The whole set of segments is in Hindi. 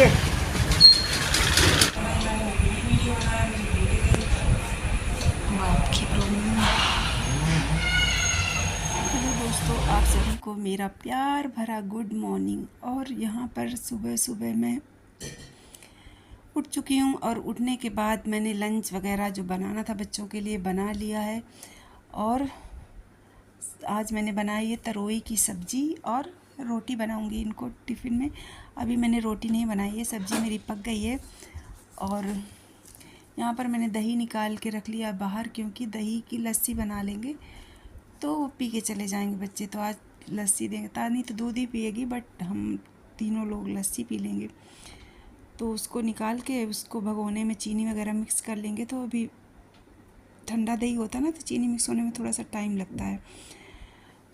ये हेलो दोस्तों, आप सभी को मेरा प्यार भरा गुड मॉर्निंग। और यहाँ पर सुबह सुबह मैं उठ चुकी हूँ और उठने के बाद मैंने लंच वगैरह जो बनाना था बच्चों के लिए बना लिया है। और आज मैंने बनाई है तरोई की सब्ज़ी और रोटी बनाऊंगी इनको टिफ़िन में। अभी मैंने रोटी नहीं बनाई है, सब्ज़ी मेरी पक गई है। और यहाँ पर मैंने दही निकाल के रख लिया बाहर, क्योंकि दही की लस्सी बना लेंगे तो वो पी के चले जाएंगे बच्चे। तो आज लस्सी देंगे, तानी तो दूध ही पिएगी, बट हम तीनों लोग लस्सी पी लेंगे। तो उसको निकाल के उसको भगोने में चीनी वगैरह मिक्स कर लेंगे। तो अभी ठंडा दही होता है ना, तो चीनी मिक्स होने में थोड़ा सा टाइम लगता है,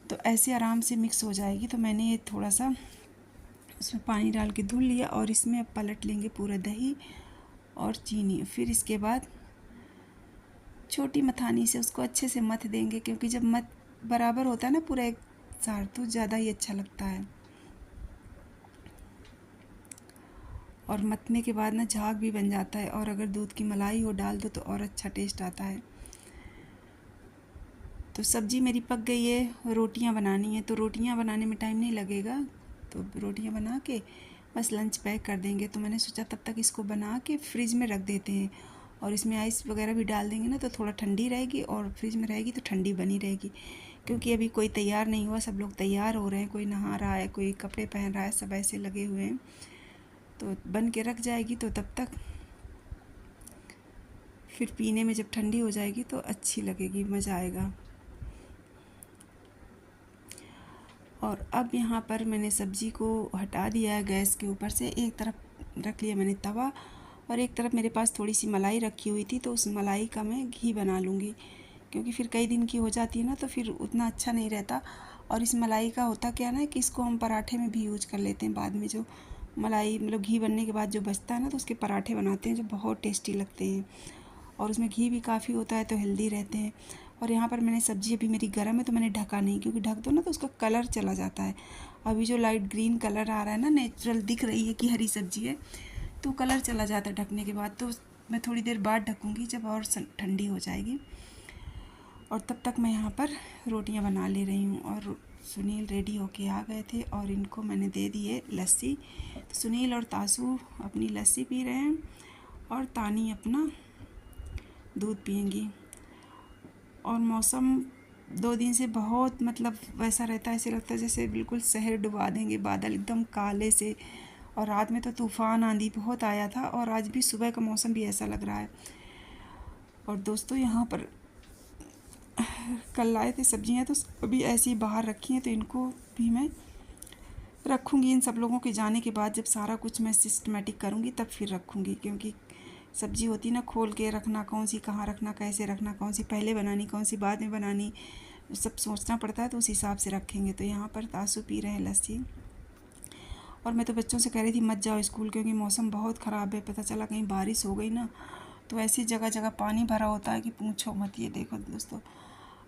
तो ऐसे आराम से मिक्स हो जाएगी। तो मैंने ये थोड़ा सा उसमें पानी डाल के धुल लिया और इसमें अब पलट लेंगे पूरा दही और चीनी। फिर इसके बाद छोटी मथानी से उसको अच्छे से मथ देंगे, क्योंकि जब मथ बराबर होता है ना पूरा एक साथ, तो ज़्यादा ही अच्छा लगता है। और मथने के बाद ना झाग भी बन जाता है, और अगर दूध की मलाई हो डाल दो तो और अच्छा टेस्ट आता है। तो सब्ज़ी मेरी पक गई है, रोटियां बनानी है। तो रोटियां बनाने में टाइम नहीं लगेगा, तो रोटियां बना के बस लंच पैक कर देंगे। तो मैंने सोचा तब तक इसको बना के फ्रिज में रख देते हैं, और इसमें आइस वगैरह भी डाल देंगे ना, तो थोड़ा ठंडी रहेगी, और फ्रिज में रहेगी तो ठंडी बनी रहेगी। क्योंकि अभी कोई तैयार नहीं हुआ, सब लोग तैयार हो रहे हैं, कोई नहा रहा है, कोई कपड़े पहन रहा है, सब ऐसे लगे हुए हैं। तो बन के रख जाएगी, तो तब तक फिर पीने में जब ठंडी हो जाएगी तो अच्छी लगेगी, मज़ा आएगा। और अब यहाँ पर मैंने सब्ज़ी को हटा दिया है गैस के ऊपर से। एक तरफ रख लिया मैंने तवा, और एक तरफ मेरे पास थोड़ी सी मलाई रखी हुई थी, तो उस मलाई का मैं घी बना लूँगी, क्योंकि फिर कई दिन की हो जाती है ना, तो फिर उतना अच्छा नहीं रहता। और इस मलाई का होता क्या ना कि इसको हम पराठे में भी यूज कर लेते हैं बाद में। जो मलाई मतलब घी बनने के बाद जो बचता है ना, तो उसके पराठे बनाते हैं जो बहुत टेस्टी लगते हैं, और उसमें घी भी काफ़ी होता है, तो हेल्दी रहते हैं। और यहाँ पर मैंने सब्ज़ी अभी मेरी गर्म है, तो मैंने ढका नहीं, क्योंकि ढक दो ना तो उसका कलर चला जाता है। अभी जो लाइट ग्रीन कलर आ रहा है ना, नेचुरल दिख रही है कि हरी सब्ज़ी है, तो कलर चला जाता है ढकने के बाद। तो मैं थोड़ी देर बाद ढकूँगी, जब और ठंडी हो जाएगी। और तब तक मैं यहाँ पर रोटियाँ बना ले रही हूँ। और सुनील रेडी होके आ गए थे, और इनको मैंने दे दी है लस्सी। तो सुनील और तासू अपनी लस्सी पी रहे हैं, और तानी अपना दूध पियेंगी। और मौसम 2 दिन से बहुत मतलब वैसा रहता है, ऐसे लगता है जैसे बिल्कुल शहर डुबा देंगे बादल एकदम काले से। और रात में तो तूफ़ान आंधी बहुत आया था, और आज भी सुबह का मौसम भी ऐसा लग रहा है। और दोस्तों यहाँ पर कल लाए थे सब्जियाँ, तो अभी ऐसी बाहर रखी हैं, तो इनको भी मैं रखूँगी। इन सब लोगों के जाने के बाद जब सारा कुछ मैं सिस्टमेटिक करूँगी तब फिर रखूँगी, क्योंकि सब्ज़ी होती ना खोल के रखना, कौन सी कहाँ रखना, कैसे रखना, कौन सी पहले बनानी, कौन सी बाद में बनानी, सब सोचना पड़ता है। तो उस हिसाब से रखेंगे। तो यहाँ पर तासू पी रहे हैं लस्सी। और मैं तो बच्चों से कह रही थी मत जाओ स्कूल, क्योंकि मौसम बहुत ख़राब है। पता चला कहीं बारिश हो गई ना, तो ऐसी जगह जगह पानी भरा होता है कि पूछो मत। ये देखो दोस्तों,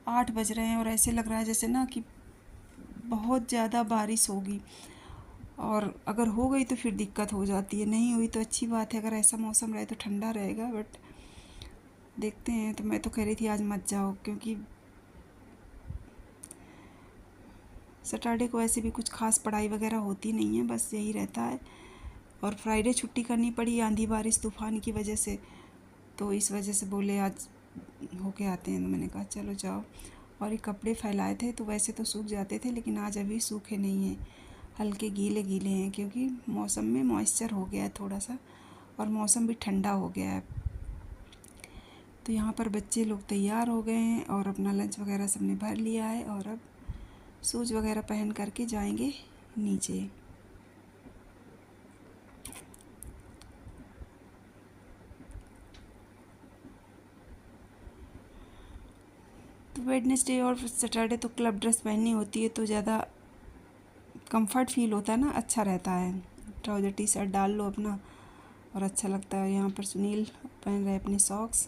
8 बज रहे हैं, और ऐसे लग रहा है जैसे ना कि बहुत ज़्यादा बारिश होगी। और अगर हो गई तो फिर दिक्कत हो जाती है, नहीं हुई तो अच्छी बात है। अगर ऐसा मौसम रहे तो ठंडा रहेगा, बट देखते हैं। तो मैं तो कह रही थी आज मत जाओ, क्योंकि सैटरडे को ऐसे भी कुछ खास पढ़ाई वगैरह होती नहीं है, बस यही रहता है। और फ्राइडे छुट्टी करनी पड़ी आंधी बारिश तूफ़ान की वजह से, तो इस वजह से बोले आज होके आते हैं। तो मैंने कहा चलो जाओ। और ये कपड़े फैलाए थे तो वैसे तो सूख जाते थे, लेकिन आज अभी सूखे नहीं हैं, हल्के गीले गीले हैं, क्योंकि मौसम में मॉइस्चर हो गया है थोड़ा सा, और मौसम भी ठंडा हो गया है। तो यहाँ पर बच्चे लोग तैयार हो गए हैं, और अपना लंच वगैरह सबने भर लिया है, और अब शूज़ वगैरह पहन करके जाएंगे नीचे। तो वेडनेसडे और सैटरडे तो क्लब ड्रेस पहननी होती है, तो ज़्यादा कंफर्ट फील होता है ना, अच्छा रहता है। ट्राउज़र टी शर्ट डाल लो अपना, और अच्छा लगता है। यहाँ पर सुनील पहन रहे अपने सॉक्स।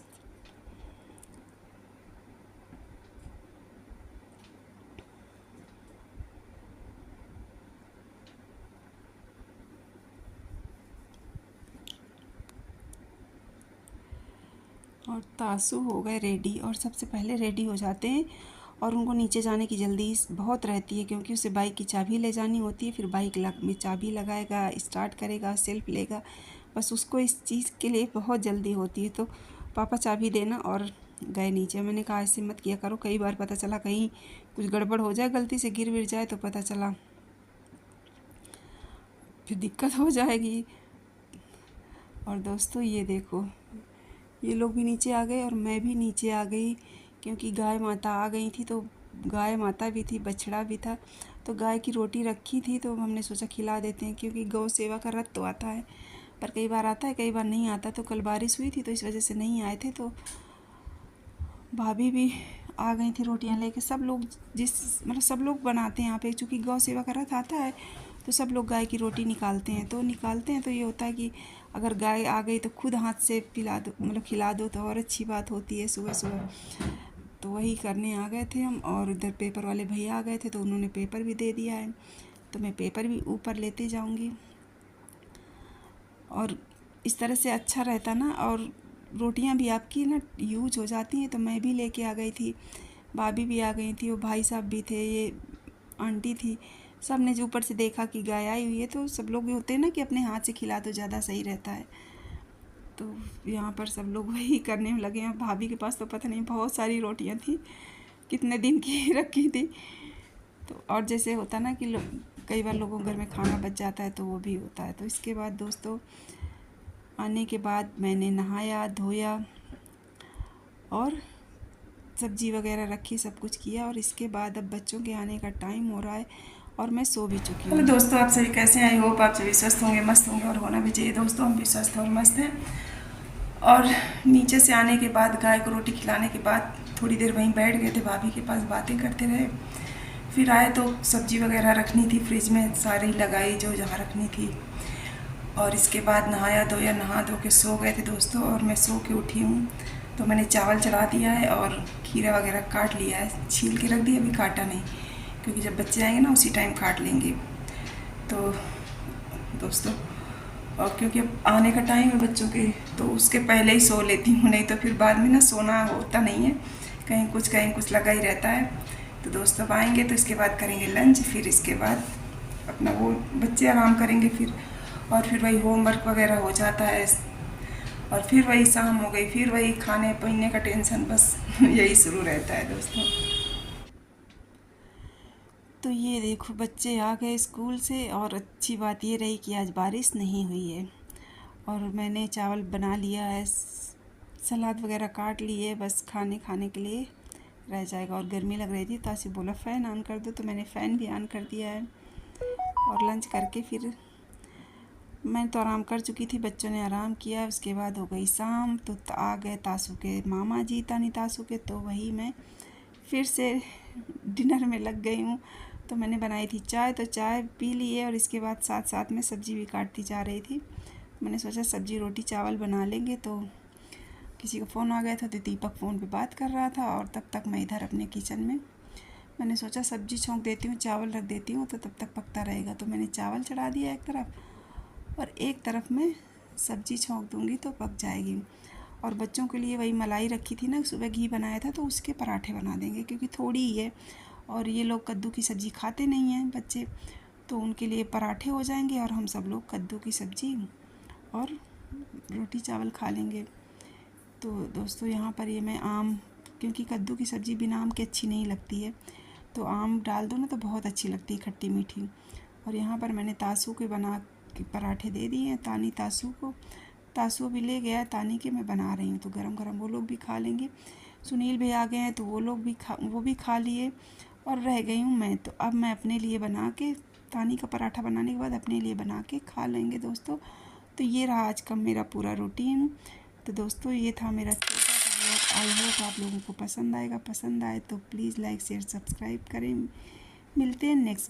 और तासू हो गए रेडी, और सबसे पहले रेडी हो जाते हैं। और उनको नीचे जाने की जल्दी बहुत रहती है, क्योंकि उसे बाइक की चाबी ले जानी होती है। फिर बाइक में चाबी लगाएगा, स्टार्ट करेगा, सेल्फ लेगा, बस उसको इस चीज़ के लिए बहुत जल्दी होती है। तो पापा चाबी देना, और गए नीचे। मैंने कहा ऐसे मत किया करो, कई बार पता चला कहीं कुछ गड़बड़ हो जाए, गलती से गिर विर जाए तो पता चला फिर दिक्कत हो जाएगी। और दोस्तों ये देखो, ये लोग भी नीचे आ गए और मैं भी नीचे आ गई, क्योंकि गाय माता आ गई थी। तो गाय माता भी थी, बछड़ा भी था, तो गाय की रोटी रखी थी, तो हमने सोचा खिला देते हैं, क्योंकि गौ सेवा का रथ तो आता है, पर कई बार आता है कई बार नहीं आता। तो कल बारिश हुई थी तो इस वजह से नहीं आए थे। तो भाभी भी आ गई थी रोटियां लेके। सब लोग सब लोग बनाते हैं यहाँ पे, चूँकि गौ सेवा का रथ आता है तो सब लोग गाय की रोटी निकालते हैं। तो ये होता है कि अगर गाय आ गई तो खुद हाथ से पिला दो, खिला दो, तो और अच्छी बात होती है सुबह सुबह। तो वही करने आ गए थे हम, और उधर पेपर वाले भैया आ गए थे, तो उन्होंने पेपर भी दे दिया है। तो मैं पेपर भी ऊपर लेते जाऊँगी, और इस तरह से अच्छा रहता ना, और रोटियां भी आपकी ना यूज हो जाती हैं। तो मैं भी लेके आ गई थी, भाभी भी आ गई थी, वो भाई साहब भी थे, ये आंटी थी। सब ने जो ऊपर से देखा कि गाय आई हुई है, तो सब लोग ये होते हैं ना कि अपने हाथ से खिला तो ज़्यादा सही रहता है। तो यहाँ पर सब लोग वही करने में लगे हैं। भाभी के पास तो पता नहीं बहुत सारी रोटियाँ थी, कितने दिन की रखी थी। तो और जैसे होता ना कि कई बार लोगों के घर में खाना बच जाता है, तो वो भी होता है। तो इसके बाद दोस्तों आने के बाद मैंने नहाया धोया और सब्जी वगैरह रखी, सब कुछ किया। और इसके बाद अब बच्चों के आने का टाइम हो रहा है और मैं सो भी चुकी हूँ। हेलो दोस्तों, आप सभी कैसे हैं? आई होप आप सभी स्वस्थ होंगे, मस्त होंगे, और होना भी चाहिए दोस्तों। हम भी स्वस्थ और मस्त हैं। और नीचे से आने के बाद गाय को रोटी खिलाने के बाद थोड़ी देर वहीं बैठ गए थे, भाभी के पास बातें करते रहे। फिर आए तो सब्जी वगैरह रखनी थी फ्रिज में, सारी लगाई जो जहाँ रखनी थी। और इसके बाद नहाया धोया, नहा धो के सो गए थे दोस्तों। और मैं सो के उठी हूँ, तो मैंने चावल चढ़ा दिया है और खीरा वगैरह काट लिया है, छील के रख दिया, अभी काटा नहीं, क्योंकि जब बच्चे आएंगे ना उसी टाइम काट लेंगे। तो दोस्तों, और क्योंकि अब आने का टाइम है बच्चों के, तो उसके पहले ही सो लेती हूँ, नहीं तो फिर बाद में ना सोना होता नहीं है, कहीं कुछ लगा ही रहता है। तो दोस्तों अब आएंगे तो इसके बाद करेंगे लंच, फिर इसके बाद अपना वो बच्चे आराम करेंगे फिर, और फिर वही होमवर्क वगैरह हो जाता है, और फिर वही शाम हो गई, फिर वही खाने पीने का टेंशन, बस यही शुरू रहता है दोस्तों। तो ये देखो बच्चे आ गए स्कूल से, और अच्छी बात ये रही कि आज बारिश नहीं हुई है। और मैंने चावल बना लिया है, सलाद वगैरह काट लिए, बस खाने के लिए रह जाएगा। और गर्मी लग रही थी तो ऐसे बोला फ़ैन ऑन कर दो, तो मैंने फ़ैन भी ऑन कर दिया है। और लंच करके फिर मैं तो आराम कर चुकी थी, बच्चों ने आराम किया। उसके बाद हो गई शाम, तो आ गए तासू के मामा जी, तानी तासू के, तो वही मैं फिर से डिनर में लग गई हूँ। तो मैंने बनाई थी चाय, तो चाय पी लिए, और इसके बाद साथ साथ में सब्ज़ी भी काटती जा रही थी। मैंने सोचा सब्ज़ी रोटी चावल बना लेंगे। तो किसी का फ़ोन आ गया था, तो दीपक फ़ोन पे बात कर रहा था, और तब तक मैं इधर अपने किचन में, मैंने सोचा सब्ज़ी छोंक देती हूँ, चावल रख देती हूँ, तो तब तक पकता रहेगा। तो मैंने चावल चढ़ा दिया एक तरफ, और एक तरफ में सब्ज़ी छोंक दूँगी तो पक जाएगी। और बच्चों के लिए वही मलाई रखी थी ना, सुबह घी बनाया था, तो उसके पराठे बना देंगे, क्योंकि थोड़ी ही है, और ये लोग कद्दू की सब्ज़ी खाते नहीं हैं बच्चे, तो उनके लिए पराठे हो जाएंगे, और हम सब लोग कद्दू की सब्ज़ी और रोटी चावल खा लेंगे। तो दोस्तों यहाँ पर ये मैं आम, क्योंकि कद्दू की सब्ज़ी बिना आम के अच्छी नहीं लगती है, तो आम डाल दो ना तो बहुत अच्छी लगती है, खट्टी मीठी। और यहाँ पर मैंने तासू के बना के पराठे दे दिए हैं तानी तासू को। तासू भी ले गया तानी के, मैं बना रही हूँ, तो गरम गरम वो लोग भी खा लेंगे। सुनील भी आ गए हैं, तो वो भी खा लिए, और रह गई हूँ मैं। तो अब मैं अपने लिए बना के, तानी का पराठा बनाने के बाद अपने लिए बना के खा लेंगे दोस्तों। तो ये रहा आज का मेरा पूरा रूटीन। तो दोस्तों ये था मेरा छोटा सा ब्लॉग। आई होप आप लोगों को पसंद आएगा। पसंद आए तो प्लीज़ लाइक शेयर सब्सक्राइब करें। मिलते हैं नेक्स्ट